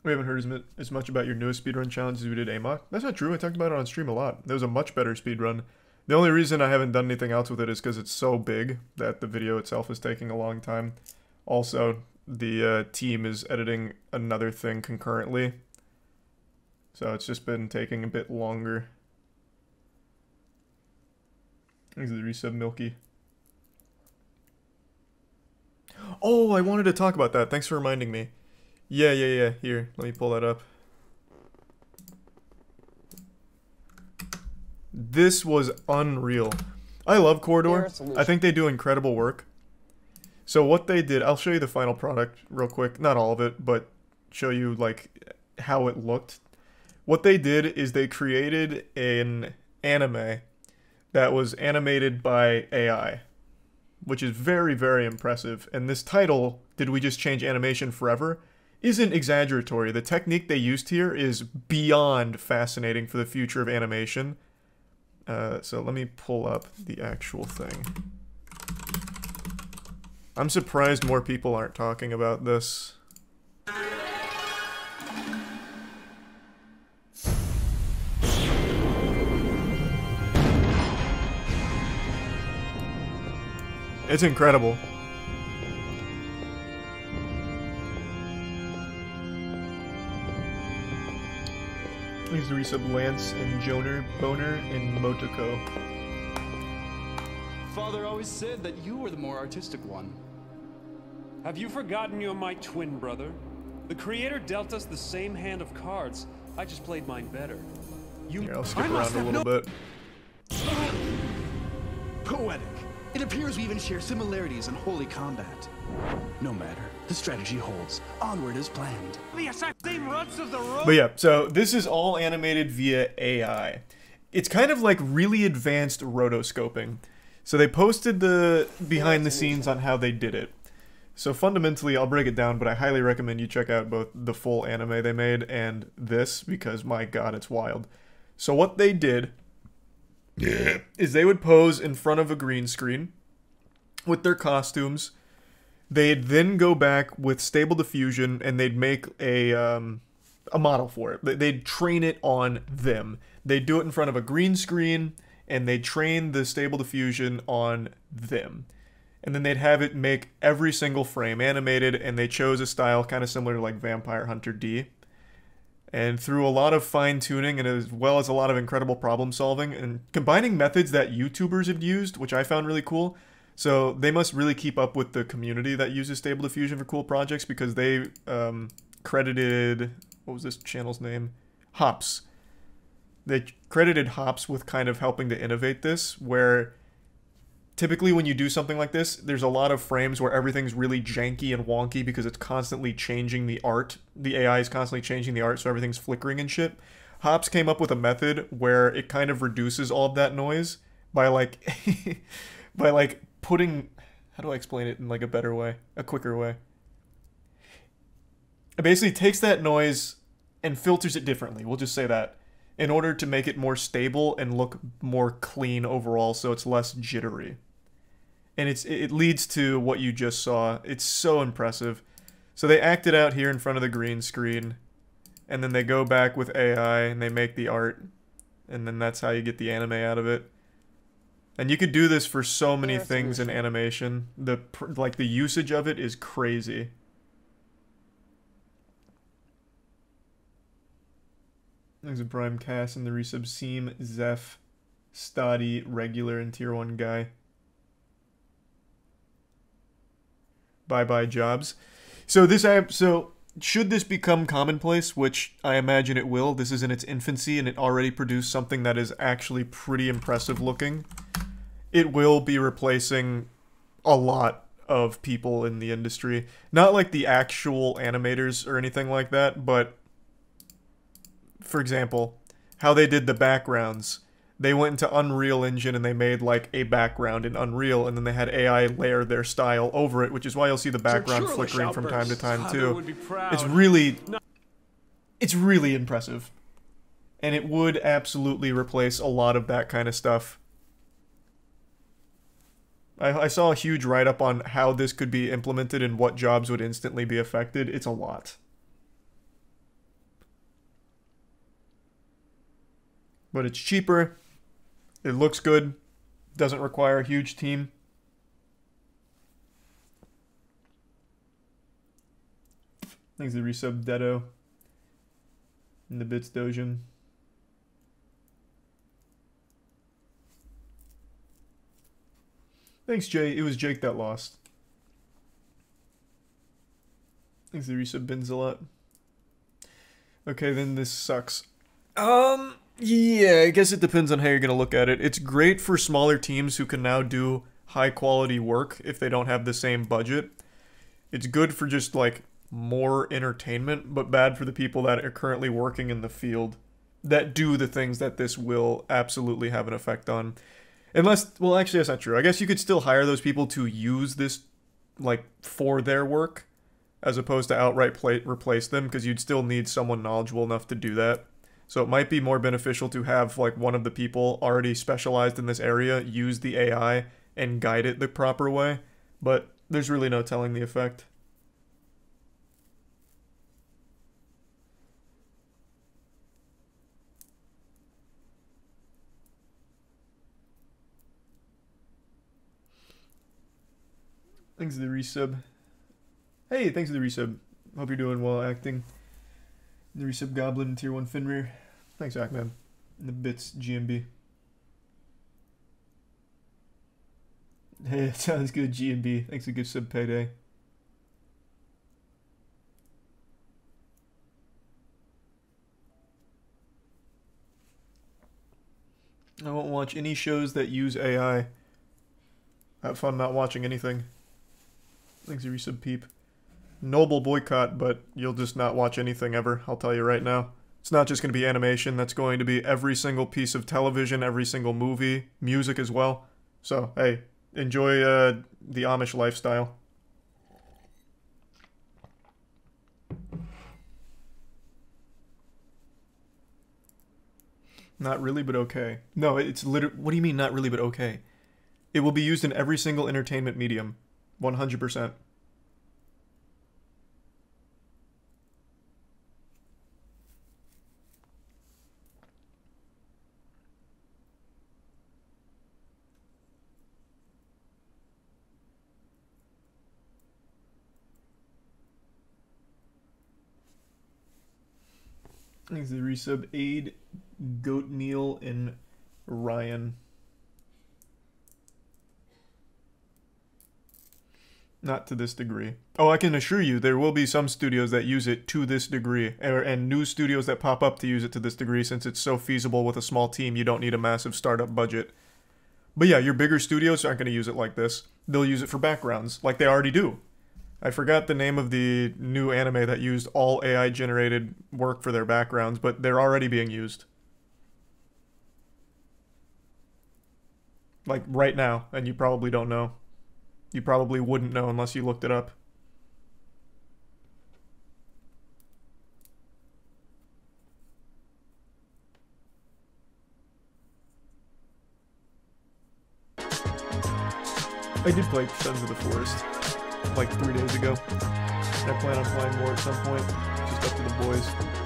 We haven't heard as much about your newest speedrun challenge as we did AMOC. That's not true. I talked about it on stream a lot. There was a much better speedrun. The only reason I haven't done anything else with it is because it's so big that the video itself is taking a long time. Also, the team is editing another thing concurrently. So it's just been taking a bit longer. Thanks for the resub, Milky. Oh, I wanted to talk about that. Thanks for reminding me. Yeah. Here, let me pull that up. This was unreal. I love Corridor. I think they do incredible work. So what they did, I'll show you the final product real quick. Not all of it, but show you like how it looked. What they did is they created an anime that was animated by AI, which is very, very impressive. And this title, Did We Just Change Animation Forever, isn't exaggeratory. The technique they used here is beyond fascinating for the future of animation. So let me pull up the actual thing. I'm surprised more people aren't talking about this. It's incredible. Here's the resub Lance and Boner and Motoko. Father always said that you were the more artistic one. Have you forgotten you're my twin brother? The creator dealt us the same hand of cards. I just played mine better. Here, I'll skip around a little bit. Poetic. It appears we even share similarities in holy combat. No matter. The strategy holds. Onward as planned. But yeah, so this is all animated via AI. It's kind of like really advanced rotoscoping. So they posted the behind the scenes on how they did it. So fundamentally, I'll break it down, but I highly recommend you check out both the full anime they made and this, because my god, it's wild. So what they did is they would pose in front of a green screen with their costumes. They'd then go back with Stable Diffusion and they'd make a model for it. They'd train it on them. They'd do it in front of a green screen and they'd train the Stable Diffusion on them. And then they'd have it make every single frame animated, and they chose a style kind of similar to like Vampire Hunter D. And through a lot of fine-tuning and as well as a lot of incredible problem solving and combining methods that YouTubers have used, which I found really cool. So they must really keep up with the community that uses Stable Diffusion for cool projects, because they credited, what was this channel's name? Hops. They credited Hops with kind of helping to innovate this, where typically when you do something like this, there's a lot of frames where everything's really janky and wonky because it's constantly changing the art. The AI is constantly changing the art, so everything's flickering and shit. Hops came up with a method where it kind of reduces all of that noise by like by like putting, how do I explain it in like a better way, a quicker way? It basically takes that noise and filters it differently. We'll just say that, in order to make it more stable and look more clean overall, so it's less jittery. And it leads to what you just saw. It's so impressive. So they act it out here in front of the green screen, and then they go back with AI and they make the art, and then that's how you get the anime out of it. And you could do this for so many things in animation. The usage of it is crazy. There's a Prime Cast and the resub Seam, Zeph, Stoddy, Regular, and Tier 1 Guy. Bye-bye jobs. So should this become commonplace, which I imagine it will, this is in its infancy and it already produced something that is actually pretty impressive looking, it will be replacing a lot of people in the industry. Not like the actual animators or anything like that, but for example, how they did the backgrounds. They went into Unreal Engine and they made like a background in Unreal, and then they had AI layer their style over it, which is why you'll see the background flickering from time to time too. It's really impressive. And it would absolutely replace a lot of that kind of stuff. I saw a huge write-up on how this could be implemented and what jobs would instantly be affected. It's a lot. but it's cheaper. It looks good. Doesn't require a huge team. Thanks to the resub Dedo. And the Bits Dojin. Thanks, Jay. It was Jake that lost. Thanks to the resub Bins a lot. Okay, then this sucks. Yeah, I guess it depends on how you're going to look at it. It's great for smaller teams who can now do high quality work if they don't have the same budget. It's good for just like more entertainment, but bad for the people that are currently working in the field that do the things that this will absolutely have an effect on. Unless, well, actually that's not true. I guess you could still hire those people to use this like for their work as opposed to outright replace them, because you'd still need someone knowledgeable enough to do that. So it might be more beneficial to have like one of the people already specialized in this area use the AI and guide it the proper way, but there's really no telling the effect. Thanks for the resub. Hey, thanks for the resub. Hope you're doing well acting. The resub Goblin, Tier 1 Fenrir. Thanks, Ackman. And the Bits GMB. Hey, it sounds good, GMB. Thanks for good sub payday. I won't watch any shows that use AI. Have fun not watching anything. Thanks for resub Peep. Noble boycott, but you'll just not watch anything ever, I'll tell you right now. It's not just going to be animation, that's going to be every single piece of television, every single movie, music as well. So, hey, enjoy the Amish lifestyle. Not really, but okay. No, it's literally... What do you mean, not really, but okay? It will be used in every single entertainment medium. 100%. Thanks to the resub Aid, Goatmeal, and Ryan. Not to this degree. Oh, I can assure you there will be some studios that use it to this degree, and new studios that pop up to use it to this degree, since it's so feasible with a small team. You don't need a massive startup budget. But yeah, your bigger studios aren't going to use it like this. They'll use it for backgrounds, like they already do. I forgot the name of the new anime that used all AI-generated work for their backgrounds, but they're already being used. Like, right now, and you probably don't know. You probably wouldn't know unless you looked it up. I did play Sons of the Forest like 3 days ago. I plan on playing more at some point. Just up to the boys.